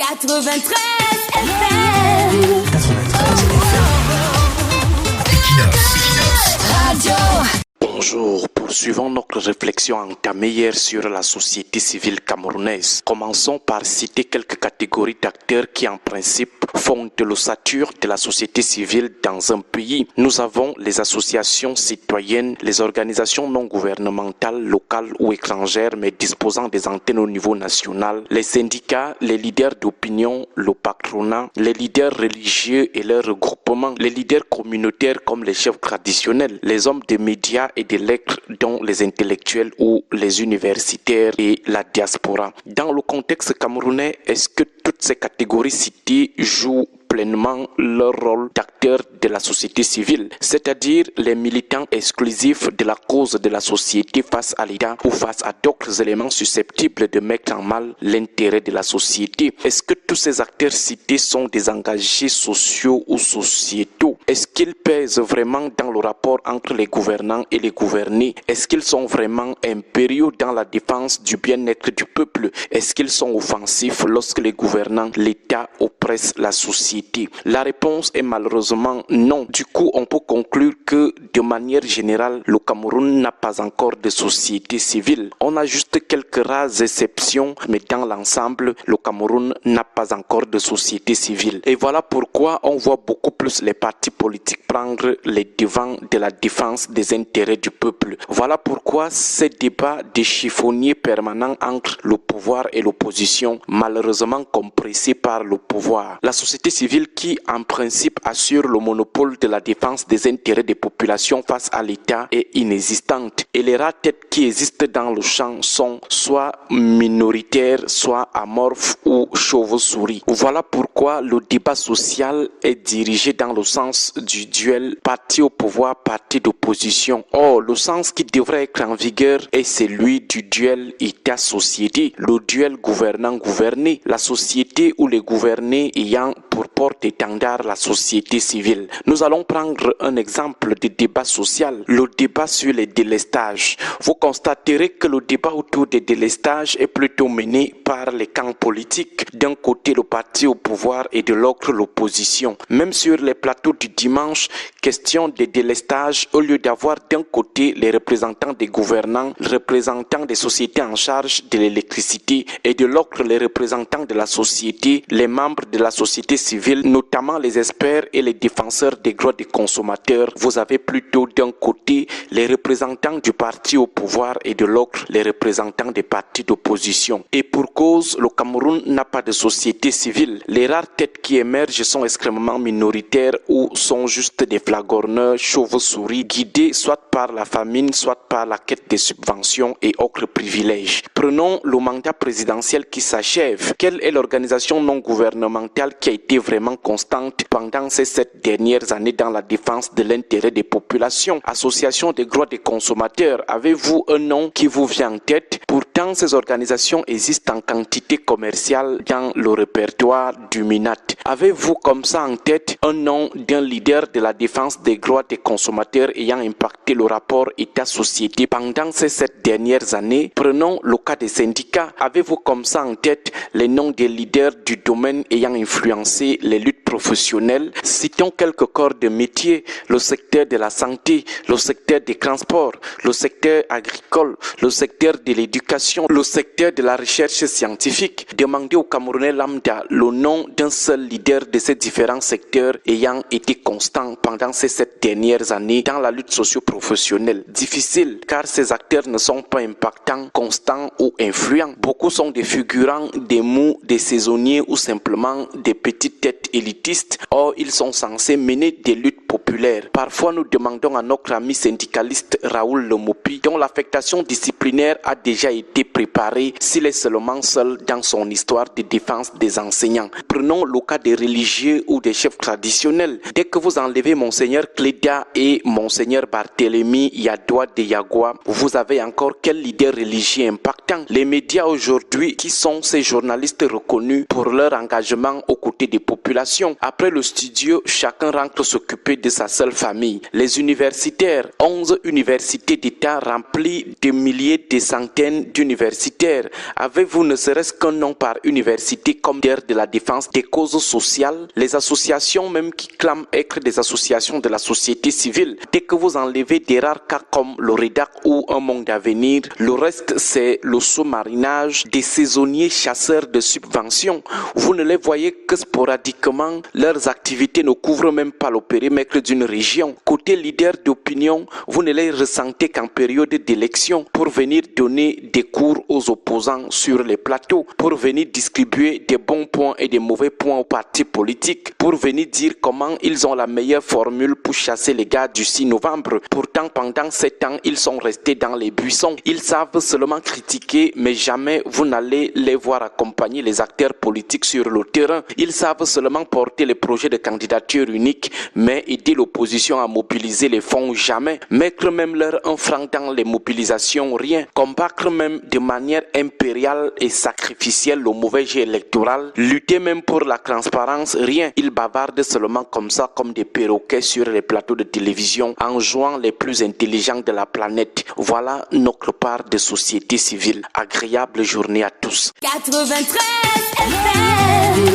93 FM. Radio. Bonjour, poursuivons notre réflexion entamée hier sur la société civile camerounaise. Commençons par citer quelques catégories d'acteurs qui en principe font de l'ossature de la société civile dans un pays. Nous avons les associations citoyennes, les organisations non gouvernementales, locales ou étrangères mais disposant des antennes au niveau national, les syndicats, les leaders d'opinion, le patronat, les leaders religieux et leurs regroupements, les leaders communautaires comme les chefs traditionnels, les hommes des médias et des lettres dont les intellectuels ou les universitaires et la diaspora. Dans le contexte camerounais, est-ce que toutes ces catégories citées jouent pleinement leur rôle d'acteurs de la société civile, c'est-à-dire les militants exclusifs de la cause de la société face à l'État ou face à d'autres éléments susceptibles de mettre en mal l'intérêt de la société? Est-ce que tous ces acteurs cités sont des engagés sociaux ou sociétaux? Est-ce qu'ils pèsent vraiment dans le rapport entre les gouvernants et les gouvernés? Est-ce qu'ils sont vraiment impériaux dans la défense du bien-être du peuple? Est-ce qu'ils sont offensifs lorsque les gouvernants, l'État oppressent la société? La réponse est malheureusement non. Du coup, on peut conclure que de manière générale, le Cameroun n'a pas encore de société civile. On a juste quelques rares exceptions, mais dans l'ensemble, le Cameroun n'a pas encore de société civile. Et voilà pourquoi on voit beaucoup plus les partis politiques prendre les devants de la défense des intérêts du peuple. Voilà pourquoi ces débats de chiffonniers permanents entre le pouvoir et l'opposition, malheureusement compressés par le pouvoir. La société civile qui, en principe, assure le monopole de la défense des intérêts des populations face à l'État est inexistante. Et les rares têtes qui existent dans le champ sont soit minoritaires, soit amorphes ou chauves-souris. Voilà pourquoi le débat social est dirigé dans le sens du duel parti au pouvoir, parti d'opposition. Or, le sens qui devrait être en vigueur est celui du duel État-société, le duel gouvernant-gouverné, la société ou les gouvernés ayant pour porte-étendard la société civile. Nous allons prendre un exemple de débat social, le débat sur les délestages. Vous constaterez que le débat autour des délestages est plutôt mené par les camps politiques. D'un côté, le parti au pouvoir et de l'autre, l'opposition. Même sur les plateaux du dimanche, question des délestages, au lieu d'avoir d'un côté les représentants des gouvernants, les représentants des sociétés en charge de l'électricité et de l'autre les représentants de la société, les membres de la société civile, notamment les experts et les défenseurs des droits des consommateurs, vous avez plutôt d'un côté les représentants du parti au pouvoir et de l'autre les représentants des partis d'opposition. Et pour cause, le Cameroun n'a pas de société civile. Les rares têtes qui émergent sont extrêmement minoritaires ou sont juste des flagorneurs chauves-souris guidés soit par la famine, soit par la quête des subventions et autres privilèges. Prenons le mandat présidentiel qui s'achève. Quelle est l'organisation non gouvernementale qui a été vraiment constante pendant ces 7 dernières années dans la défense de l'intérêt des populations? Association des droits des consommateurs, avez-vous un nom qui vous vient en tête? Pourtant, ces organisations existent en quantité commerciale dans le répertoire du MINAT. Avez-vous comme ça en tête un nom d'un leader de la défense des droits des consommateurs ayant impacté le rapport État-société pendant ces 7 dernières années? Prenons le cas des syndicats. Avez-vous comme ça en tête les noms des leaders du domaine ayant influencé les luttes professionnelles? Citons quelques corps de métier: le secteur de la santé, le secteur des transports, le secteur agricole, le secteur de l'éducation, le secteur de la recherche scientifique. Demandez au Camerounais lambda le nom d'un seul leader de ces différents secteurs ayant été constant pendant ces 7 dernières années dans la lutte socio-professionnelle. Difficile, car ces acteurs ne sont pas impactants, constants ou influents. Beaucoup sont des figurants, des mous, des saisonniers ou simplement des petites têtes élitistes. Or, ils sont censés mener des luttes populaires. Parfois, nous demandons à notre ami syndicaliste Raoul Lemopi, dont l'affectation disciplinaire a déjà été préparée, s'il est seulement seul dans son histoire de défense des enseignants. Prenons le cas des religieux ou des chefs traditionnels. Dès que vous enlevez Monseigneur Cléda et Monseigneur Barthélemy Yadoua de Yagua, vous avez encore quel leader religieux impactant? Les médias aujourd'hui, qui sont ces journalistes reconnus pour leur engagement aux côtés des populations? Après le studio, chacun rentre s'occuper de sa sa seule famille. Les universitaires, 11 universités d'État remplies de milliers, des centaines d'universitaires. Avez-vous ne serait-ce qu'un nom par université comme d'air de la défense des causes sociales? Les associations même qui clament être des associations de la société civile. Dès que vous enlevez des rares cas comme le REDAC ou un monde d'avenir, le reste c'est le sous-marinage des saisonniers chasseurs de subventions. Vous ne les voyez que sporadiquement, leurs activités ne couvrent même pas le périmètre d'une région. Côté leader d'opinion, vous ne les ressentez qu'en période d'élection pour venir donner des cours aux opposants sur les plateaux, pour venir distribuer des bons points et des mauvais points aux partis politiques, pour venir dire comment ils ont la meilleure formule pour chasser les gars du 6 novembre. Pourtant, pendant 7 ans, ils sont restés dans les buissons. Ils savent seulement critiquer, mais jamais vous n'allez les voir accompagner les acteurs politiques sur le terrain. Ils savent seulement porter les projets de candidature unique, mais aider l'opposition à mobiliser les fonds, jamais. Mettre même leur un franc dans les mobilisations, rien. Combattre même de manière impériale et sacrificielle le mauvais jeu électoral. Lutter même pour la transparence, rien. Ils bavardent seulement comme ça, comme des perroquets sur les plateaux de télévision, en jouant les plus intelligents de la planète. Voilà notre part de société civile. Agréable journée à tous. 93 FM.